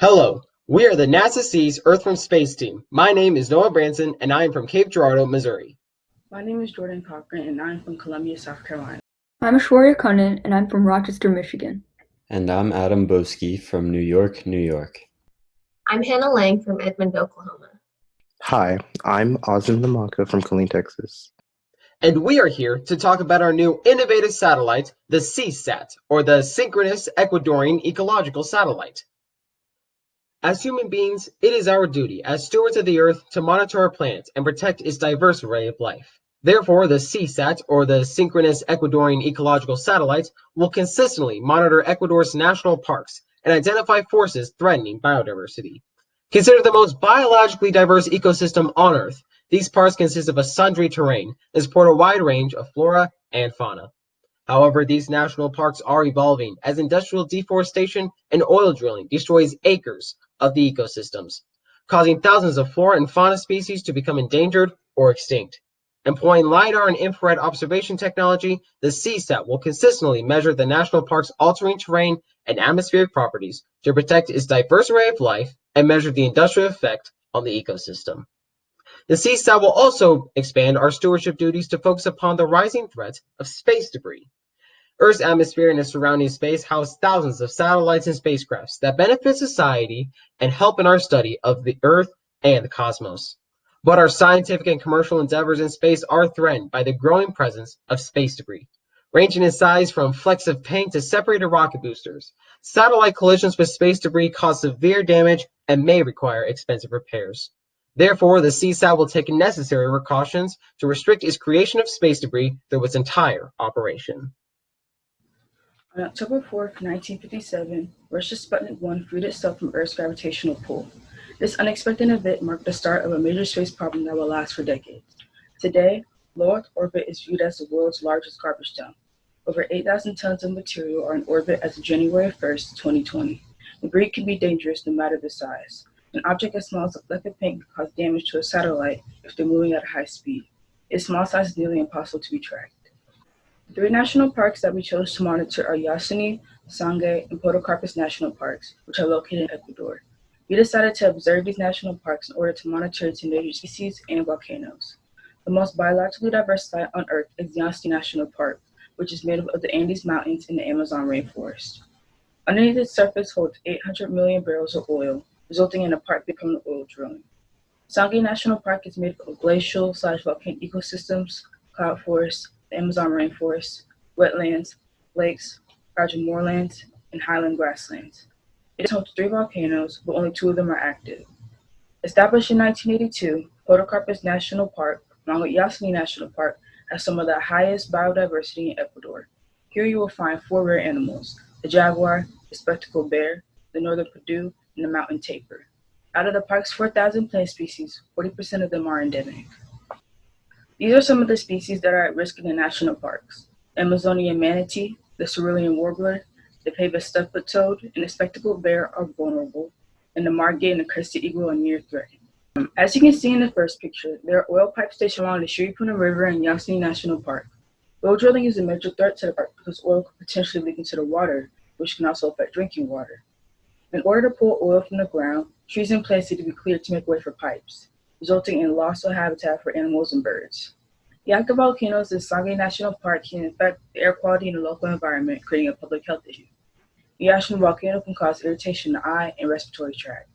Hello, we are the NASA Sea's Earth from Space team. My name is Noah Branson, and I am from Cape Girardeau, Missouri. My name is Jordan Cochran, and I'm from Columbia, South Carolina. I'm Ashwarya Kannan, and I'm from Rochester, Michigan. And I'm Adam Boski from New York, New York. I'm Hannah Lang from Edmond, Oklahoma. Hi, I'm Ozan Namaka from Killeen, Texas. And we are here to talk about our new innovative satellite, the CSAT, or the Synchronous Ecuadorian Ecological Satellite. As human beings, it is our duty as stewards of the Earth to monitor our planet and protect its diverse array of life. Therefore, the CSAT, or the Synchronous Ecuadorian Ecological Satellite, will consistently monitor Ecuador's national parks and identify forces threatening biodiversity. Considered the most biologically diverse ecosystem on Earth, these parks consist of a sundry terrain and support a wide range of flora and fauna. However, these national parks are evolving as industrial deforestation and oil drilling destroys acres of the ecosystems, causing thousands of flora and fauna species to become endangered or extinct. Employing LiDAR and infrared observation technology, the CSAT will consistently measure the national park's altering terrain and atmospheric properties to protect its diverse array of life and measure the industrial effect on the ecosystem. The CSAT will also expand our stewardship duties to focus upon the rising threat of space debris. Earth's atmosphere and its surrounding space house thousands of satellites and spacecrafts that benefit society and help in our study of the Earth and the cosmos. But our scientific and commercial endeavors in space are threatened by the growing presence of space debris. Ranging in size from flecks of paint to separated rocket boosters, satellite collisions with space debris cause severe damage and may require expensive repairs. Therefore, the CSAT will take necessary precautions to restrict its creation of space debris through its entire operation. On October 4, 1957, Russia's Sputnik 1 freed itself from Earth's gravitational pull. This unexpected event marked the start of a major space problem that will last for decades. Today, low Earth orbit is viewed as the world's largest garbage dump. Over 8,000 tons of material are in orbit as of January 1st, 2020. Debris can be dangerous no matter the size. An object as small as a fleck of paint can cause damage to a satellite if they're moving at a high speed. Its small size is nearly impossible to be tracked. The three national parks that we chose to monitor are Yasuni, Sangay, and Podocarpus National Parks, which are located in Ecuador. We decided to observe these national parks in order to monitor its endangered species and volcanoes. The most biologically diverse site on Earth is Yasuni National Park, which is made up of the Andes Mountains and the Amazon rainforest. Underneath its surface holds 800 million barrels of oil, resulting in a park becoming oil drilling. Sangay National Park is made up of glacial/volcanic ecosystems, cloud forests, the Amazon rainforest, wetlands, lakes, fragile moorlands, and highland grasslands. It is home to three volcanoes, but only two of them are active. Established in 1982, Podocarpus National Park, along with Yasuni National Park, has some of the highest biodiversity in Ecuador. Here you will find four rare animals: the jaguar, the spectacled bear, the northern perdue, and the mountain tapir. Out of the park's 4,000 plant species, 40% of them are endemic. These are some of the species that are at risk in the national parks: the Amazonian manatee, the cerulean warbler, the Pavus stub-foot toad, and the spectacled bear are vulnerable, and the margay and the crested eagle are near threatened. As you can see in the first picture, there are oil pipes stationed along the Shiripuna River in Yasuni National Park. Oil drilling is a major threat to the park because oil could potentially leak into the water, which can also affect drinking water. In order to pull oil from the ground, trees and plants need to be cleared to make way for pipes, resulting in loss of habitat for animals and birds. The active volcanoes in Sangay National Park can affect the air quality in the local environment, creating a public health issue. The Yasuni volcano can cause irritation in the eye and respiratory tract.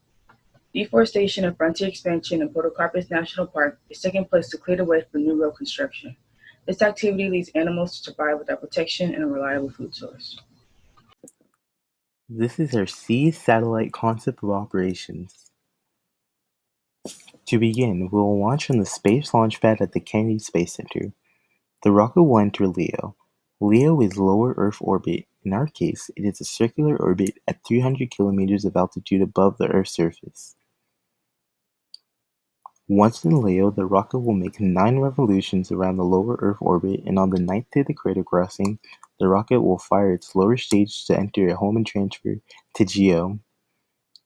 Deforestation and frontier expansion in Podocarpus National Park is taking place to clear the way for new road construction. This activity leads animals to survive without protection and a reliable food source. This is our Sea Satellite concept of operations. To begin, we will launch from the Space Launch Pad at the Kennedy Space Center. The rocket will enter LEO. LEO is lower Earth orbit. In our case, it is a circular orbit at 300 kilometers of altitude above the Earth's surface. Once in LEO, the rocket will make 9 revolutions around the lower Earth orbit, and on the 9th day of the crater crossing, the rocket will fire its lower stage to enter a home and transfer to GEO.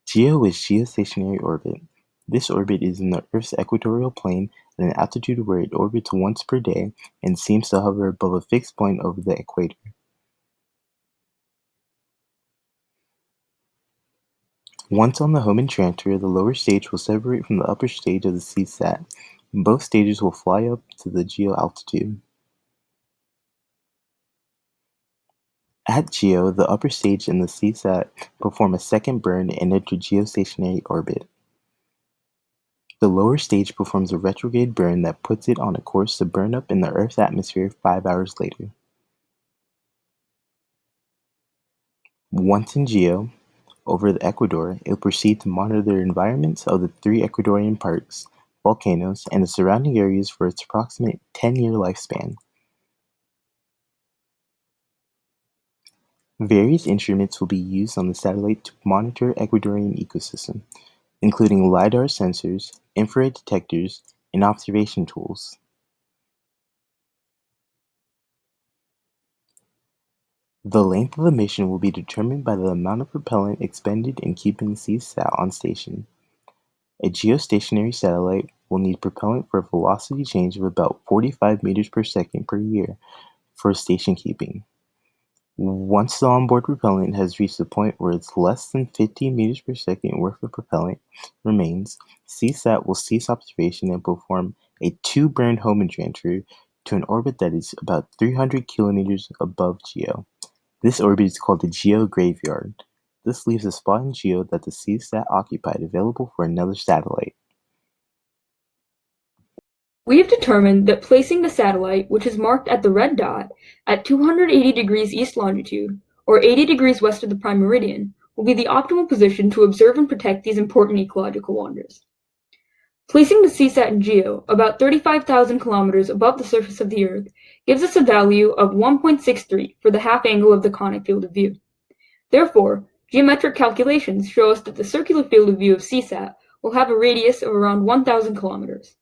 GEO is geostationary orbit. This orbit is in the Earth's equatorial plane at an altitude where it orbits once per day and seems to hover above a fixed point over the equator. Once on the Hohmann transfer, the lower stage will separate from the upper stage of the CSAT. Both stages will fly up to the GEO altitude. At GEO, the upper stage and the CSAT perform a second burn and enter geostationary orbit. The lower stage performs a retrograde burn that puts it on a course to burn up in the Earth's atmosphere 5 hours later. Once in GEO, over the Ecuador, it will proceed to monitor the environments of the 3 Ecuadorian parks, volcanoes, and the surrounding areas for its approximate 10-year lifespan. Various instruments will be used on the satellite to monitor Ecuadorian ecosystem, including LiDAR sensors, infrared detectors, and observation tools. The length of the mission will be determined by the amount of propellant expended in keeping the CSAT on station. A geostationary satellite will need propellant for a velocity change of about 45 meters per second per year for station keeping. Once the onboard propellant has reached the point where it's less than 15 meters per second worth of propellant remains, CSAT will cease observation and perform a 2-burn Hohmann transfer to an orbit that is about 300 kilometers above GEO. This orbit is called the GEO graveyard. This leaves a spot in GEO that the CSAT occupied available for another satellite. We have determined that placing the satellite, which is marked at the red dot, at 280 degrees east longitude, or 80 degrees west of the prime meridian, will be the optimal position to observe and protect these important ecological wonders. Placing the CSAT in GEO, about 35,000 kilometers above the surface of the Earth, gives us a value of 1.63 for the half angle of the conic field of view. Therefore, geometric calculations show us that the circular field of view of CSAT will have a radius of around 1,000 kilometers.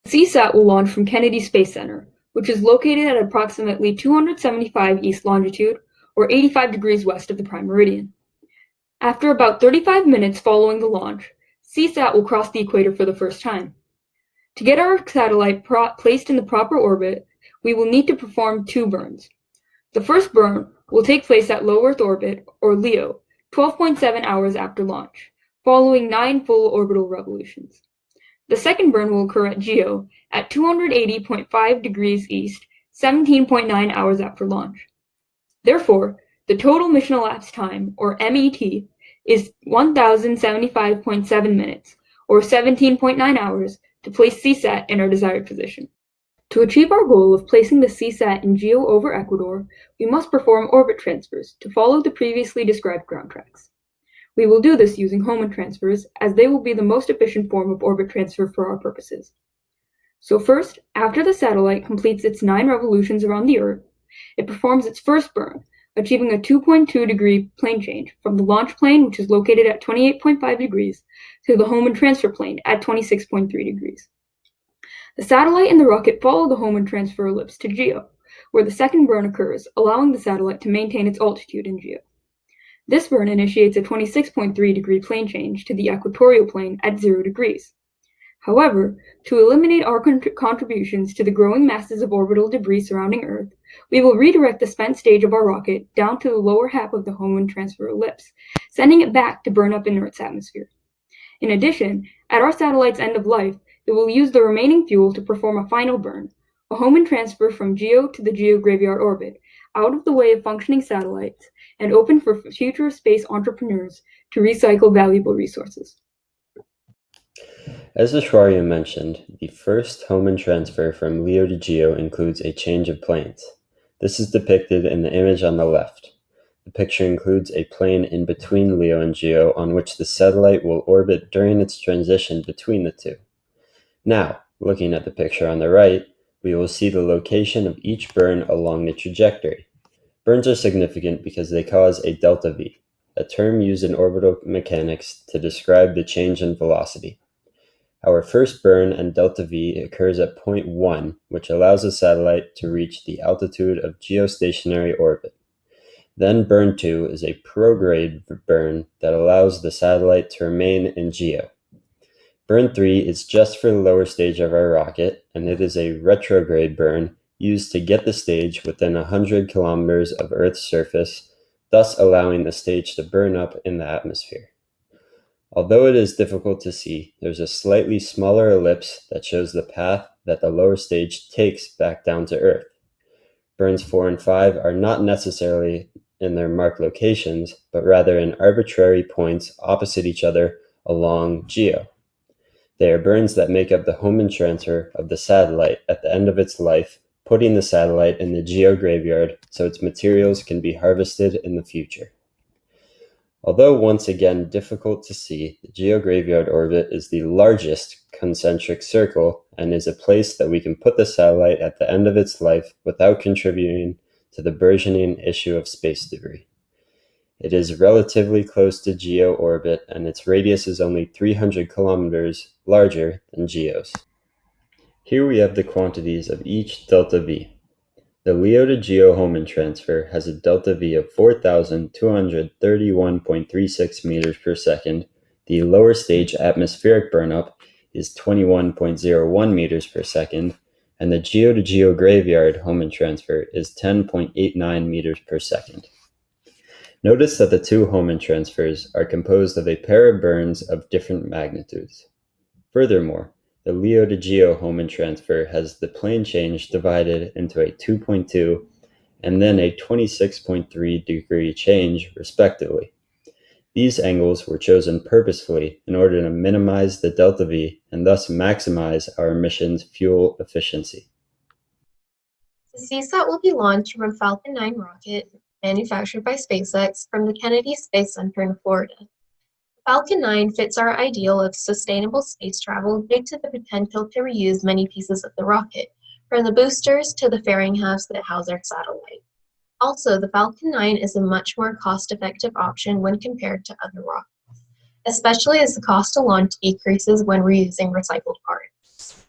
CSAT will launch from Kennedy Space Center, which is located at approximately 275 east longitude, or 85 degrees west of the prime meridian. After about 35 minutes following the launch, CSAT will cross the equator for the first time. To get our satellite placed in the proper orbit, we will need to perform 2 burns. The first burn will take place at low Earth orbit, or LEO, 12.7 hours after launch, following 9 full orbital revolutions. The second burn will occur at GEO at 280.5 degrees east, 17.9 hours after launch. Therefore, the total mission elapsed time, or MET, is 1,075.7 minutes, or 17.9 hours, to place CSAT in our desired position. To achieve our goal of placing the CSAT in GEO over Ecuador, we must perform orbit transfers to follow the previously described ground tracks. We will do this using Hohmann transfers, as they will be the most efficient form of orbit transfer for our purposes. So first, after the satellite completes its 9 revolutions around the Earth, it performs its first burn, achieving a 2.2 degree plane change from the launch plane, which is located at 28.5 degrees, to the Hohmann transfer plane at 26.3 degrees. The satellite and the rocket follow the Hohmann transfer ellipse to GEO, where the second burn occurs, allowing the satellite to maintain its altitude in GEO. This burn initiates a 26.3 degree plane change to the equatorial plane at 0 degrees. However, to eliminate our contributions to the growing masses of orbital debris surrounding Earth, we will redirect the spent stage of our rocket down to the lower half of the Hohmann transfer ellipse, sending it back to burn up in Earth's atmosphere. In addition, at our satellite's end of life, it will use the remaining fuel to perform a final burn, a Hohmann transfer from GEO to the GEO graveyard orbit, out of the way of functioning satellites, and open for future space entrepreneurs to recycle valuable resources. As Ashwarya mentioned, the first Hohmann transfer from LEO to GEO includes a change of planes. This is depicted in the image on the left. The picture includes a plane in between LEO and GEO on which the satellite will orbit during its transition between the two. Now, looking at the picture on the right, we will see the location of each burn along the trajectory. Burns are significant because they cause a delta V, a term used in orbital mechanics to describe the change in velocity. Our first burn and delta V occurs at point 1, which allows the satellite to reach the altitude of geostationary orbit. Then burn 2 is a prograde burn that allows the satellite to remain in GEO. Burn 3 is just for the lower stage of our rocket, and it is a retrograde burn used to get the stage within 100 kilometers of Earth's surface, thus allowing the stage to burn up in the atmosphere. Although it is difficult to see, there's a slightly smaller ellipse that shows the path that the lower stage takes back down to Earth. Burns 4 and 5 are not necessarily in their marked locations, but rather in arbitrary points opposite each other along GEO. They are burns that make up the Hohmann transfer of the satellite at the end of its life, putting the satellite in the GEO graveyard so its materials can be harvested in the future. Although once again difficult to see, the GEO graveyard orbit is the largest concentric circle and is a place that we can put the satellite at the end of its life without contributing to the burgeoning issue of space debris. It is relatively close to GEO orbit, and its radius is only 300 kilometers larger than GEO's. Here we have the quantities of each delta V. The LEO to GEO Hohmann transfer has a delta V of 4,231.36 meters per second. The lower stage atmospheric burnup is 21.01 meters per second, and the GEO to GEO graveyard Hohmann transfer is 10.89 meters per second. Notice that the two Hohmann transfers are composed of a pair of burns of different magnitudes. Furthermore, the LEO to GEO Hohmann transfer has the plane change divided into a 2.2 and then a 26.3 degree change, respectively. These angles were chosen purposefully in order to minimize the delta V and thus maximize our mission's fuel efficiency. The CSAT will be launched from a Falcon 9 rocket manufactured by SpaceX from the Kennedy Space Center in Florida. Falcon 9 fits our ideal of sustainable space travel due to the potential to reuse many pieces of the rocket, from the boosters to the fairing halves that house our satellite. Also, the Falcon 9 is a much more cost-effective option when compared to other rockets, especially as the cost to launch decreases when reusing recycled parts.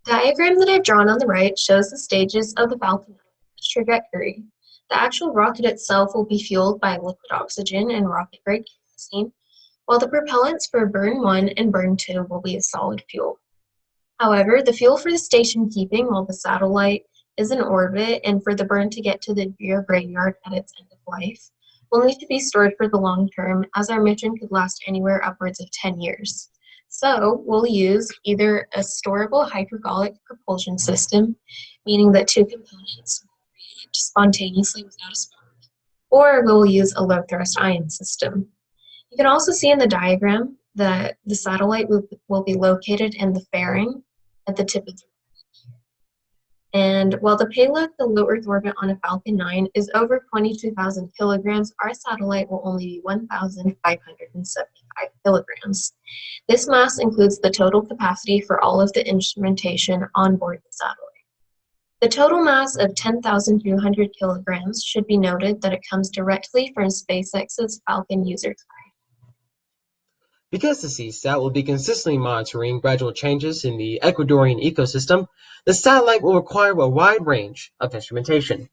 The diagram that I've drawn on the right shows the stages of the Falcon 9 trajectory. The actual rocket itself will be fueled by liquid oxygen and rocket-grade kerosene, while the propellants for Burn 1 and Burn 2 will be a solid fuel. However, the fuel for the station keeping while the satellite is in orbit and for the burn to get to the GEO graveyard at its end of life will need to be stored for the long term, as our mission could last anywhere upwards of 10 years. So we'll use either a storable hypergolic propulsion system, meaning that two components spontaneously without a spark, or we'll use a low thrust ion system. You can also see in the diagram that the satellite will be located in the fairing at the tip of the rocket. And while the payload to low Earth orbit on a Falcon 9 is over 22,000 kilograms, our satellite will only be 1,575 kilograms. This mass includes the total capacity for all of the instrumentation on board the satellite. The total mass of 10,200 kilograms should be noted that it comes directly from SpaceX's Falcon user guide. Because the CSAT will be consistently monitoring gradual changes in the Ecuadorian ecosystem, the satellite will require a wide range of instrumentation.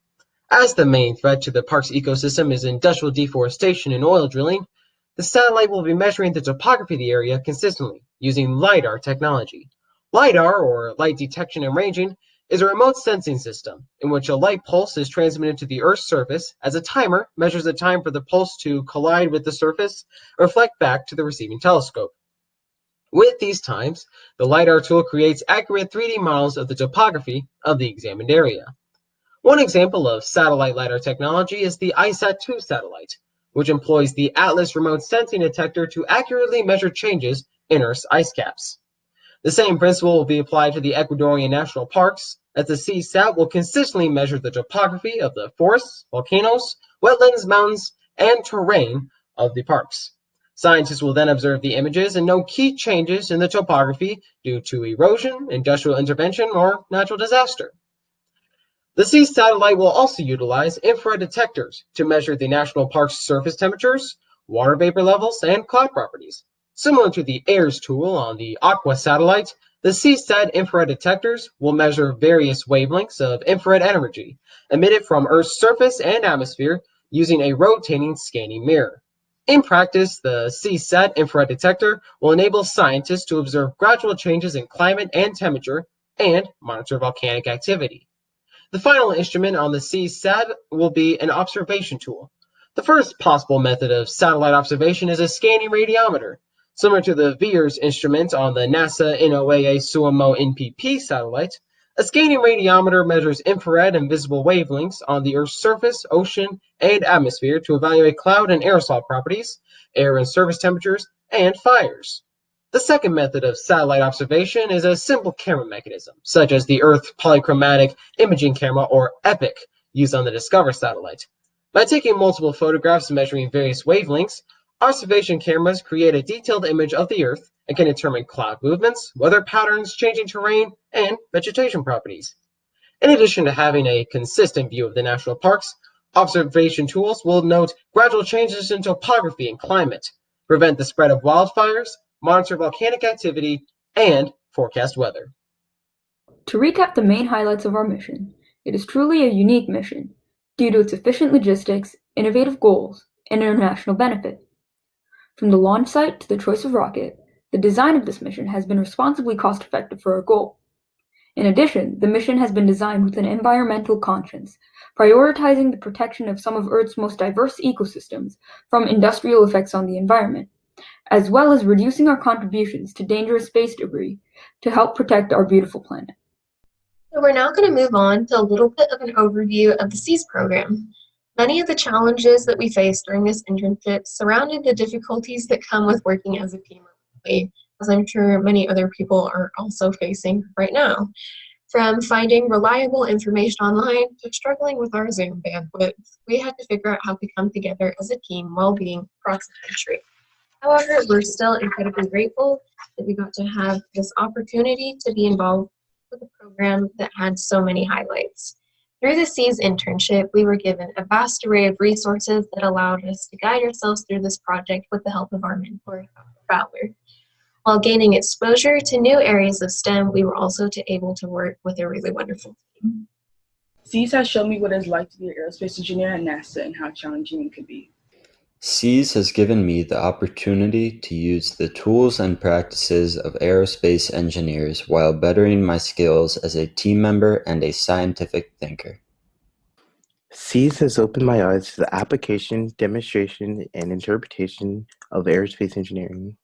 As the main threat to the park's ecosystem is industrial deforestation and oil drilling, the satellite will be measuring the topography of the area consistently using LiDAR technology. LiDAR, or light detection and ranging, is a remote sensing system in which a light pulse is transmitted to the Earth's surface as a timer measures the time for the pulse to collide with the surface and reflect back to the receiving telescope. With these times, the LiDAR tool creates accurate 3D models of the topography of the examined area. One example of satellite LiDAR technology is the ISAT-2 satellite, which employs the Atlas remote sensing detector to accurately measure changes in Earth's ice caps. The same principle will be applied to the Ecuadorian national parks, as the CSAT will consistently measure the topography of the forests, volcanoes, wetlands, mountains, and terrain of the parks. Scientists will then observe the images and note key changes in the topography due to erosion, industrial intervention, or natural disaster. The Sea satellite will also utilize infrared detectors to measure the national park's surface temperatures, water vapor levels, and cloud properties. Similar to the AIRS tool on the Aqua satellite, the CSAT infrared detectors will measure various wavelengths of infrared energy emitted from Earth's surface and atmosphere using a rotating scanning mirror. In practice, the CSAT infrared detector will enable scientists to observe gradual changes in climate and temperature and monitor volcanic activity. The final instrument on the CSAT will be an observation tool, The first possible method of satellite observation is a scanning radiometer. Similar to the VIIRS instrument on the NASA NOAA SUOMO NPP satellite, a scanning radiometer measures infrared and visible wavelengths on the Earth's surface, ocean, and atmosphere to evaluate cloud and aerosol properties, air and surface temperatures, and fires. The second method of satellite observation is a simple camera mechanism, such as the Earth Polychromatic Imaging Camera, or EPIC, used on the Discover satellite. By taking multiple photographs and measuring various wavelengths, observation cameras create a detailed image of the Earth and can determine cloud movements, weather patterns, changing terrain, and vegetation properties. In addition to having a consistent view of the national parks, observation tools will note gradual changes in topography and climate, prevent the spread of wildfires, monitor volcanic activity, and forecast weather. To recap the main highlights of our mission, it is truly a unique mission due to its efficient logistics, innovative goals, and international benefit. From the launch site to the choice of rocket, the design of this mission has been responsibly cost-effective for our goal. In addition, the mission has been designed with an environmental conscience, prioritizing the protection of some of Earth's most diverse ecosystems from industrial effects on the environment, as well as reducing our contributions to dangerous space debris to help protect our beautiful planet. So we're now going to move on to a little bit of an overview of the SEAS program. Many of the challenges that we faced during this internship surrounded the difficulties that come with working as a team remotely, as I'm sure many other people are also facing right now. From finding reliable information online to struggling with our Zoom bandwidth, we had to figure out how to come together as a team while being across the country. However, we're still incredibly grateful that we got to have this opportunity to be involved with a program that had so many highlights. Through the SEAS internship, we were given a vast array of resources that allowed us to guide ourselves through this project with the help of our mentor, Dr. Fowler. While gaining exposure to new areas of STEM, we were also able to work with a really wonderful team. SEAS has shown me what it's like to be an aerospace engineer at NASA and how challenging it can be. SEAS has given me the opportunity to use the tools and practices of aerospace engineers while bettering my skills as a team member and a scientific thinker. SEAS has opened my eyes to the application, demonstration, and interpretation of aerospace engineering.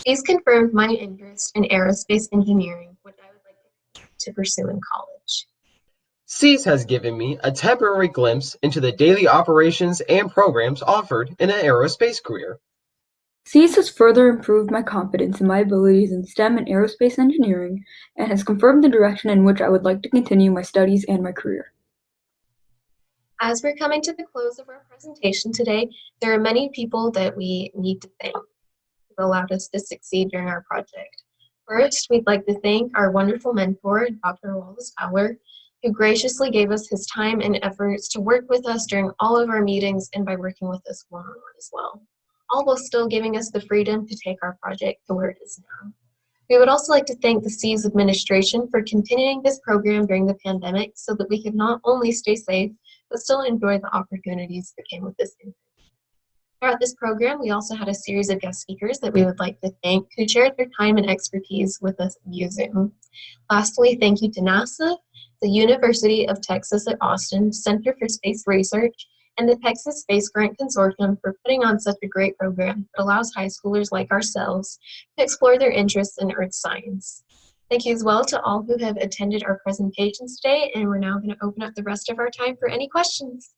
SEAS confirmed my interest in aerospace engineering, which I would like to pursue in college. SEAS has given me a temporary glimpse into the daily operations and programs offered in an aerospace career. SEAS has further improved my confidence in my abilities in STEM and aerospace engineering and has confirmed the direction in which I would like to continue my studies and my career. As we're coming to the close of our presentation today, there are many people that we need to thank who allowed us to succeed during our project. First, we'd like to thank our wonderful mentor, Dr. Wallace Fowler, who graciously gave us his time and efforts to work with us during all of our meetings and by working with us one-on-one as well, all while still giving us the freedom to take our project to where it is now. We would also like to thank the SEAS administration for continuing this program during the pandemic so that we could not only stay safe, but still enjoy the opportunities that came with this internship. Throughout this program, we also had a series of guest speakers that we would like to thank who shared their time and expertise with us via Zoom. Lastly, thank you to NASA, the University of Texas at Austin Center for Space Research, and the Texas Space Grant Consortium for putting on such a great program that allows high schoolers like ourselves to explore their interests in earth science. Thank you as well to all who have attended our presentations today, and we're now going to open up the rest of our time for any questions.